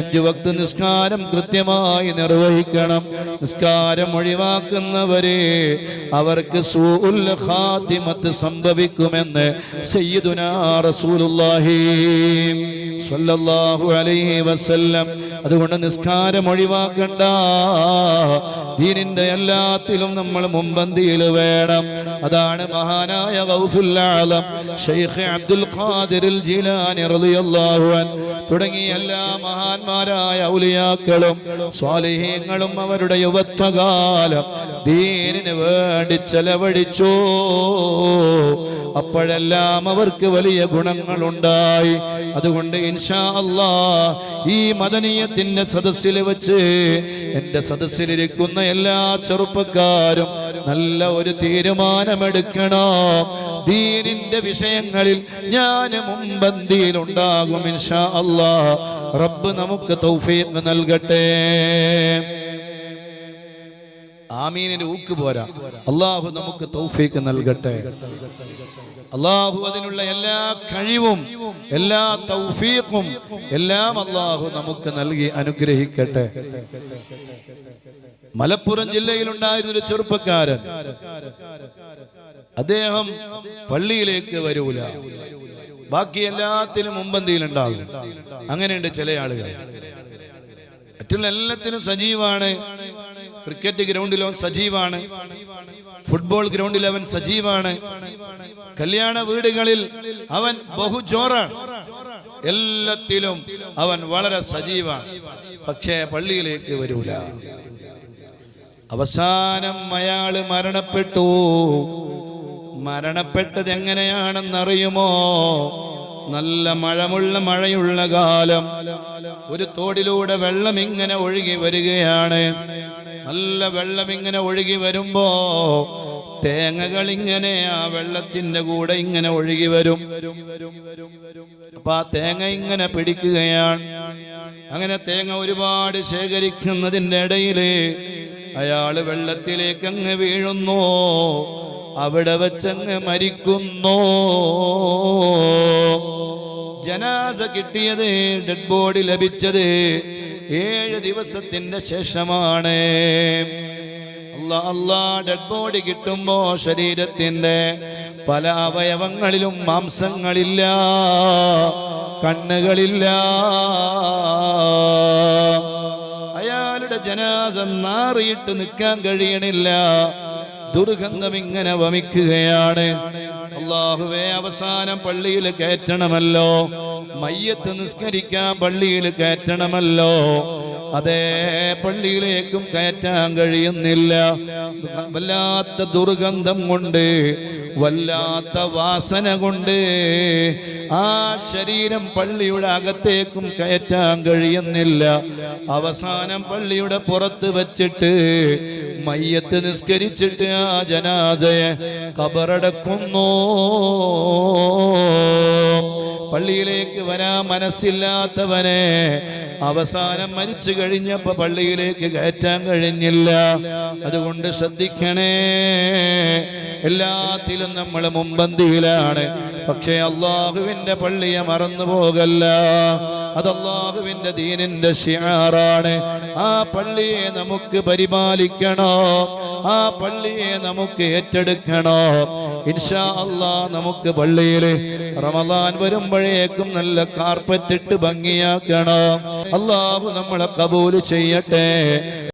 5 വക്ത് നിസ്കാരം കൃത്യമായി നിർവഹിക്കണം. നിസ്കാരം ഒഴിവാക്കുന്നവരെ അവർക്ക് സൂഉൽ ഖാതിമത്ത് സംഭവിക്കുമെന്ന് സയ്യിദുനാ റസൂലുള്ളാഹി സ്വല്ലല്ലാഹു അലൈഹി വസല്ലം. അതുകൊണ്ട് നിസ്കാരം ഒഴിവാക്കണ്ട. ദീനിന്റെ എല്ലാത്തിലും നമ്മൾ മുൻപന്തിയിൽ വേണം. അതാണ് മഹാനായ ഗൗസുൽ ആലം ശൈഖ് അബ്ദുൽ ഖാദിർ ജീലാനി റളിയല്ലാഹു അൻഹു തുടങ്ങിയ എല്ലാ മഹാന്മാരായ ഔലിയാക്കളും സ്വാലിഹീങ്ങളും അവരുടെ യുവത്വകാലം ദീനിന് വേണ്ടി ചെലവഴിച്ചു. അപ്പോഴെല്ലാം അവർക്ക് വലിയ ഗുണങ്ങളുണ്ടായി. അതുകൊണ്ട് ഇൻഷാ അല്ലാഹ് ഈ മദനിയത്തിന്റെ സദസ്സിൽ വെച്ച് എൻ്റെ സദസ്സിലിരിക്കുന്ന എല്ലാ ചെറുപ്പക്കാരും നല്ല ഒരു തീരുമാനമെടുക്കണം. ദീനിന്റെ വിഷയങ്ങളിൽ ഞാൻ മുൻപന്തിയിൽ ഉണ്ടാകും ഇൻഷാ അല്ലാഹ്. റബ്ബ് നമുക്ക് തൗഫീഖ് നൽകട്ടെ. ആമീനിന് ഊക്ക് പോരാ. അല്ലാഹു നമുക്ക് തൗഫീഖ് നൽകട്ടെ. അല്ലാഹു അതിനുള്ള എല്ലാ കഴിവും എല്ലാ തൗഫീഖും എല്ലാം അല്ലാഹു നമുക്ക് നൽകി അനുഗ്രഹിക്കട്ടെ. മലപ്പുറം ജില്ലയിൽ ഉണ്ടായിരുന്നൊരു ചെറുപ്പക്കാരൻ, അദ്ദേഹം പള്ളിയിലേക്ക് വരൂല, ബാക്കി എല്ലാത്തിനും മുമ്പന്തിയിലുണ്ടാകും. അങ്ങനെയുണ്ട് ചില ആളുകൾ. മറ്റുള്ള എല്ലാത്തിനും സജീവാണ്. ക്രിക്കറ്റ് ഗ്രൗണ്ടിൽ അവൻ സജീവാണ്, ഫുട്ബോൾ ഗ്രൗണ്ടിൽ അവൻ സജീവാണ്, കല്യാണ വീടുകളിൽ അവൻ ബഹുജോറാണ്, എല്ലാത്തിലും അവൻ വളരെ സജീവാണ്. പക്ഷേ പള്ളിയിലേക്ക് വരൂല. അവസാനം അയാള് മരണപ്പെട്ടു. മരണപ്പെട്ടത് എങ്ങനെയാണെന്നറിയുമോ? നല്ല മഴയുള്ള കാലം. ഒരു തോടിലൂടെ വെള്ളം ഇങ്ങനെ ഒഴുകി വരികയാണ്. നല്ല വെള്ളം ഇങ്ങനെ ഒഴുകി വരുമ്പോ തേങ്ങകൾ ഇങ്ങനെ ആ വെള്ളത്തിന്റെ കൂടെ ഇങ്ങനെ ഒഴുകി വരും. അപ്പൊ ആ തേങ്ങ ഇങ്ങനെ പിടിക്കുകയാണ്. അങ്ങനെ തേങ്ങ ഒരുപാട് ശേഖരിക്കുന്നതിന്റെ ഇടയില് അയാള് വെള്ളത്തിലേക്ക് അങ്ങ് വീഴുന്നു. അവിടെ വെച്ചങ്ങ് മരിക്കുന്നു. ജനാസ കിട്ടിയത്, ഡെഡ് ബോഡി ലഭിച്ചത് 7 ദിവസത്തിന്റെ ശേഷമാണ്. ഡെഡ് ബോഡി കിട്ടുമ്പോ ശരീരത്തിന്റെ പല അവയവങ്ങളിലും മാംസങ്ങളില്ല, കണ്ണുകളില്ല. അയാളുടെ ജനാസ നാറിയിട്ട് നിൽക്കാൻ കഴിയണില്ല. ദുർഗന്ധം ഇങ്ങനെ വമിക്കുകയാണ്. അല്ലാഹുവേ, അവസാനം പള്ളിയിൽ കയറ്റണമല്ലോ, മയ്യത്ത് നിസ്കരിക്കാൻ പള്ളിയിൽ കയറ്റണമല്ലോ. അതേ പള്ളിയിലേക്കും കയറ്റാൻ കഴിയുന്നില്ല. വല്ലാത്ത ദുർഗന്ധം കൊണ്ട്, വല്ലാത്ത വാസന കൊണ്ട് ആ ശരീരം പള്ളിയുടെ അകത്തേക്കും കയറ്റാൻ കഴിയുന്നില്ല. അവസാനം പള്ളിയുടെ പുറത്ത് വെച്ചിട്ട് മയ്യത്ത് നിസ്കരിച്ചിട്ട് ആ ജനാസയെ ഖബറടക്കുന്നു. പള്ളിയിലേക്ക് വരാൻ മനസ്സില്ലാത്തവനെ അവസാനം മരിച്ചു കഴിഞ്ഞപ്പോ പള്ളിയിലേക്ക് കയറ്റാൻ കഴിഞ്ഞില്ല. അതുകൊണ്ട് ശ്രദ്ധിക്കണേ, എല്ലാത്തിലും നമ്മൾ മുൻപന്തിയിലാണ്. പക്ഷേ അള്ളാഹുവിന്റെ പള്ളിയെ മറന്നു പോകല്ല. അത് അള്ളാഹുവിന്റെ ദീനിന്റെ ശിആറാണ്. ആ പള്ളിയെ നമുക്ക് പരിപാലിക്കണോ, ആ പള്ളിയെ നമുക്ക് ഏറ്റെടുക്കണോ. ഇൻഷാ അല്ലാഹ് നമുക്ക് പള്ളിയിൽ റമദാൻ വരുമ്പോഴേക്കും നല്ല കാർപ്പറ്റ് ഇട്ട് ഭംഗിയാക്കണം. അള്ളാഹു നമ്മളെ കബൂൽ ചെയ്യട്ടെ.